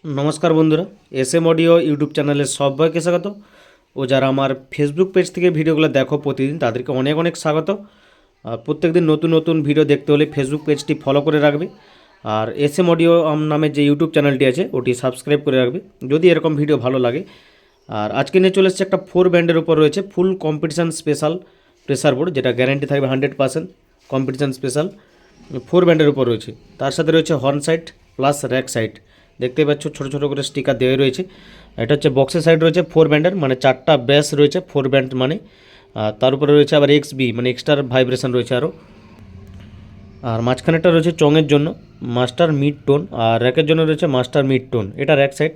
নমস্কার বন্ধুরা, S M audio YouTube চ্যানেলে সবাইকে স্বাগত। ও যারা আমার ফেসবুক পেজ থেকে ভিডিওগুলো দেখো প্রতিদিন, তাদেরকে অনেক অনেক স্বাগত। আর প্রত্যেকদিন নতুন নতুন ভিডিও দেখতে হলে ফেসবুক পেজটি ফলো করে রাখবে। আর এস এম অডিও নামে যে ইউটিউব চ্যানেলটি আছে ওটি সাবস্ক্রাইব করে রাখবে যদি এরকম ভিডিও ভালো লাগে। আর আজকে নিয়ে চলে এসেছে একটা 4 ব্যান্ডের উপর রয়েছে ফুল কম্পিটিশান স্পেশাল প্রেসার বোর্ড, যেটা গ্যারান্টি থাকবে 100% কম্পিটিশান স্পেশাল 4 ব্যান্ডের উপর রয়েছে। তার সাথে রয়েছে horn side plus rack side, দেখতে পাচ্ছ ছোটো ছোটো করে স্টিকার দেওয়া রয়েছে। এটা হচ্ছে বক্সের সাইড রয়েছে 4 ব্যান্ডের, মানে 4টা ব্যাস রয়েছে 4 ব্যান্ড মানে। তার উপরে রয়েছে আবার XB মানে এক্সট্রা ভাইব্রেশন রয়েছে আরও। আর মাঝখানেটা রয়েছে চঙের জন্য মাস্টার মিড টোন, আর র্যাকের জন্য রয়েছে মাস্টার মিড টোন। এটা র্যাক সাইড।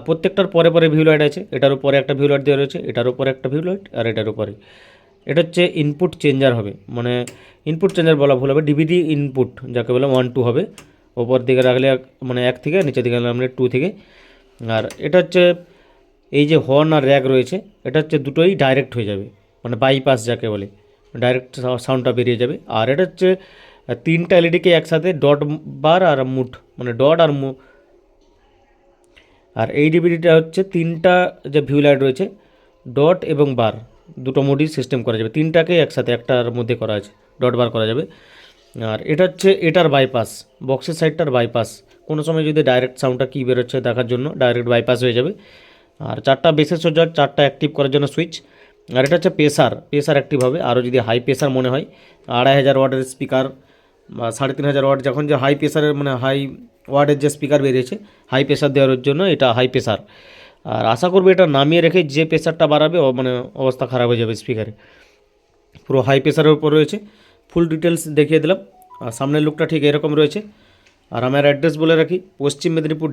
প্রত্যেকটার পরে পরে ভিউ লাইট আছে, এটার উপরে একটা ভিউ লাইট দেওয়া রয়েছে, এটার উপরে একটা ভিউ লাইট, আর এটার উপরে। এটা হচ্ছে ইনপুট চেঞ্জার হবে, মানে ইনপুট চেঞ্জার বলা ভুল হবে, ডিভিডি ইনপুট যাকে বলে 1-2 হবে। ওপর দিকে রাখলে মানে 1 থেকে, নিচের দিকে রাখলে 2 থেকে। আর এটা হচ্ছে এই যে হর্ন আর র্যাক রয়েছে, এটা হচ্ছে দুটোই ডাইরেক্ট হয়ে যাবে, মানে বাইপাস যাকে বলে, ডাইরেক্ট সাউন্ডটা বেরিয়ে যাবে। আর এটা হচ্ছে 3টা এলইডিকে একসাথে ডট বার আর মুট, মানে ডট আর আর এই ডিভিডিটা হচ্ছে 3টা যে ভিউ লাইট রয়েছে ডট এবং বার, দুটো মোডই সিস্টেম করা যাবে। 3টাকে একসাথে একটার মধ্যে করা আছে, ডট বার করা যাবে। আর এটা হচ্ছে এটার বাইপাস, বক্সের সাইডটার বাইপাস। কোনো সময় যদি ডাইরেক্ট সাউন্ডটা কী বেরোচ্ছে দেখার জন্য ডাইরেক্ট বাইপাস হয়ে যাবে। আর 4টা বেসের সোজা, 4টা অ্যাক্টিভ করার জন্য সুইচ। আর এটা হচ্ছে প্রেসার অ্যাক্টিভ হবে। আরও যদি হাই প্রেসার মনে হয় 2500 ওয়াটের স্পিকার বা 3500 ওয়াট, যখন যে হাই প্রেসারের মানে হাই ওয়াটের যে স্পিকার বেরিয়েছে হাই প্রেসার দেওয়ার জন্য এটা হাই প্রেসার। আর আশা করবো এটা নামিয়ে রেখে যে প্রেসারটা বাড়াবে মানে অবস্থা খারাপ হয়ে যাবে স্পিকারে। পুরো হাই প্রেসারের উপর রয়েছে। ফুল ডিটেলস দেখিয়ে দিলাম। আর সামনের লুকটা ঠিক এরকম রয়েছে। আর আমার অ্যাড্রেস বলে রাখি, পশ্চিম মেদিনীপুর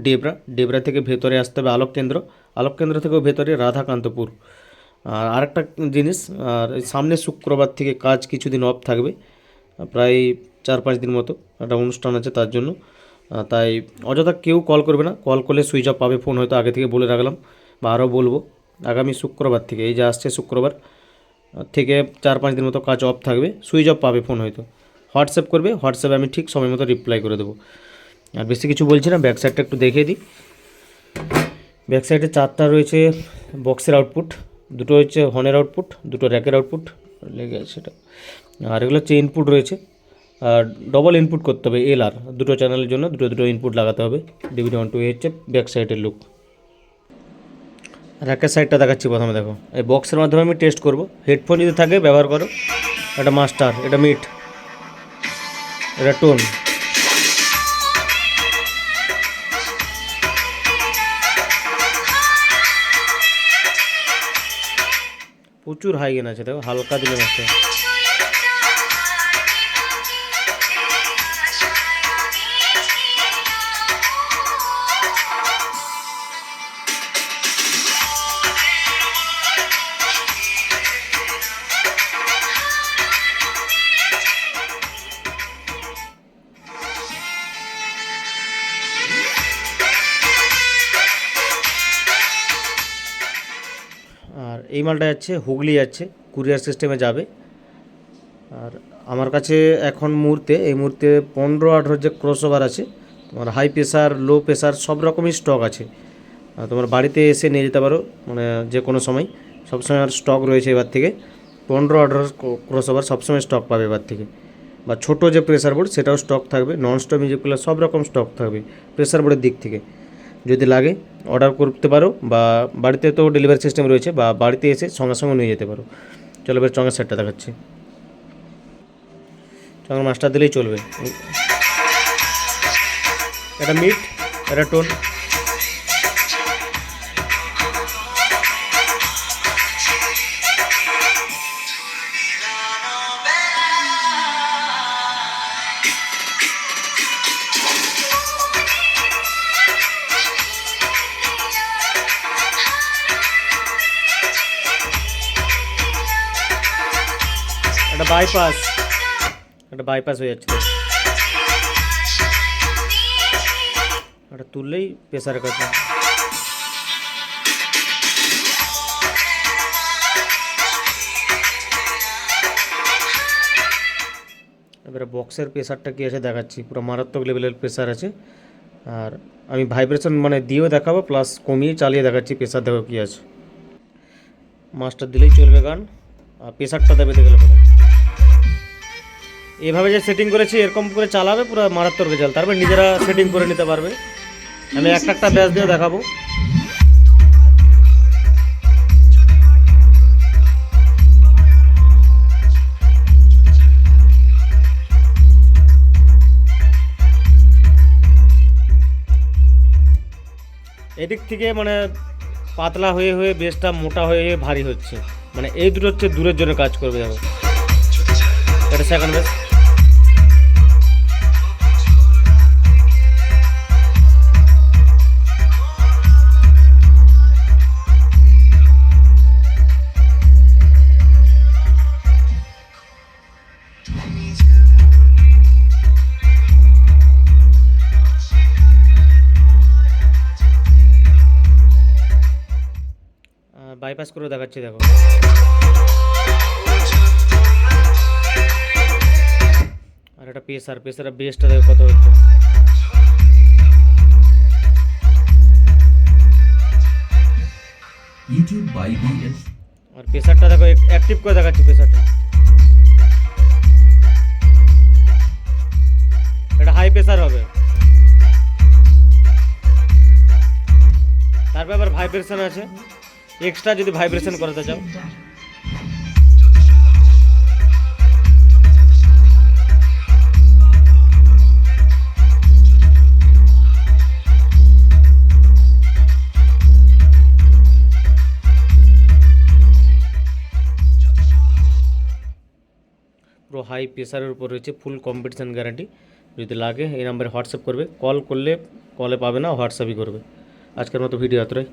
ডেবরা থেকে ভেতরে আসতে হবে আলোক কেন্দ্র থেকেও ভেতরে রাধাকান্তপুর। আর আরেকটা জিনিস, আর সামনে শুক্রবার থেকে কাজ কিছুদিন অফ থাকবে, প্রায় 4-5 দিন মতো একটা অনুষ্ঠান আছে তার জন্য। তাই অযথা কেউ কল করবে না, কল করলে সুইচ অফ পাবে ফোন, হয়তো আগে থেকে বলে রাখলাম বা আরও বলবো। আগামী শুক্রবার থেকে, এই যে আসছে শুক্রবার থেকে 4-5 দিন মতো কাজ অফ থাকবে, সুইচ অফ পাবে ফোন হয়তো। হোয়াটসঅ্যাপ করবে, হোয়াটসঅ্যাপে আমি ঠিক সময় মতো রিপ্লাই করে দেবো। আর বেশি কিছু বলছি না, ব্যাক সাইডটা একটু দেখিয়ে দিই। ব্যাক সাইডে 4টা রয়েছে বক্সের আউটপুট, দুটো হচ্ছে হর্নের আউটপুট, দুটো র্যাকের আউটপুট লেগে আছে সেটা। আর এগুলো হচ্ছে ইনপুট রয়েছে। আর ডবল ইনপুট করতে হবে, LR দুটো চ্যানেলের জন্য দুটো দুটো ইনপুট লাগাতে হবে। DVD 1-2 হচ্ছে ব্যাক সাইডের লুক। র্যাকের সাইডটা দেখাচ্ছি প্রথমে, দেখো এই বক্সের মাধ্যমে আমি টেস্ট করব। হেডফোন যদি থাকে ব্যবহার করো। এটা মাস্টার, এটা মিড, এটা টোন। প্রচুর হাই গেন আছে, দেখো হালকা দিলে মাস্টার। আর এই মালটা যাচ্ছে হুগলি, যাচ্ছে কুরিয়ার সিস্টেমে যাবে। আর আমার কাছে এখন এই মুহূর্তে 15-18 যে ক্রসওভার আছে, তোমার হাই প্রেসার লো প্রেসার সব রকমই স্টক আছে। তোমার বাড়িতে এসে নিয়ে যেতে পারো, মানে যে কোনো সময়, সবসময় আর স্টক রয়েছে এবার থেকে। 15-18 ক্রসওভার সবসময় স্টক পাবে এবার থেকে। বা ছোটো যে প্রেসার বোর্ড সেটাও স্টক থাকবে, নন স্টপ মিউজিক প্লেয়ার সব রকম স্টক থাকবে প্রেসার বোর্ডের দিক থেকে। যদি লাগে অর্ডার করতে পারো, বা বাড়িতে তো ডেলিভারি সিস্টেম রয়েছে, বা বাড়িতে এসে সঙ্গে সঙ্গে নিয়ে যেতে পারো। চলো এবার চঙের সেটটা দেখাচ্ছি। চঙের মাস্টার দিলেই চলবে। এটা মিড, এটা টোন। এটা বাইপাস হয়ে যাচ্ছে, এটা তুললেই প্রেসারের কাছে। এবারে বক্সের প্রেসারটা কী আছে দেখাচ্ছি, পুরো মারাত্মক লেভেলের প্রেসার আছে। আর আমি ভাইব্রেশন মানে দিয়েও দেখাবো, প্লাস কমিয়ে চালিয়ে দেখাচ্ছি প্রেশার দেখো কী আছে। মাস্টার দিলেই চলবে গান, আর প্রেশারটা দেবে দেখলে পরে। এভাবে যে সেটিং করেছি এরকম করে চালাবে, পুরো মারাত্মক রেজাল্ট। তারপরে নিজেরা সেটিং করে নিতে পারবে। আমি একটা ব্যাচ দিয়ে দেখাবো। এদিক থেকে মানে পাতলা হয়ে হয়ে বেসটা মোটা হয়ে হয়ে ভারী হচ্ছে, মানে এই দুটো হচ্ছে দূরের জন্য কাজ করবে। দেখো এটা সেকেন্ড বেস। বাইপাস করে দেখাচ্ছি দেখো। আর এটা প্রেসারের বেসটা দেখো কত হচ্ছে। YouTube by BS। আর প্রেসারটা দেখো অ্যাক্টিভ করে দেখাচ্ছি প্রেসারটা। এটা হাই প্রেসার হবে। তারপর আবার ভাইব্রেশন আছে, এক্সট্রা যদি ভাইব্রেশন করাতে চাও। পুরো হাই প্রেসারের উপর রয়েছে, ফুল কম্পিটিশান গ্যারান্টি। যদি লাগে এই নাম্বারে হোয়াটসঅ্যাপ করবে, কল করলে কলে পাবে না, হোয়াটসঅ্যাপই করবে। আজকের মতো ভিডিও এতটাই।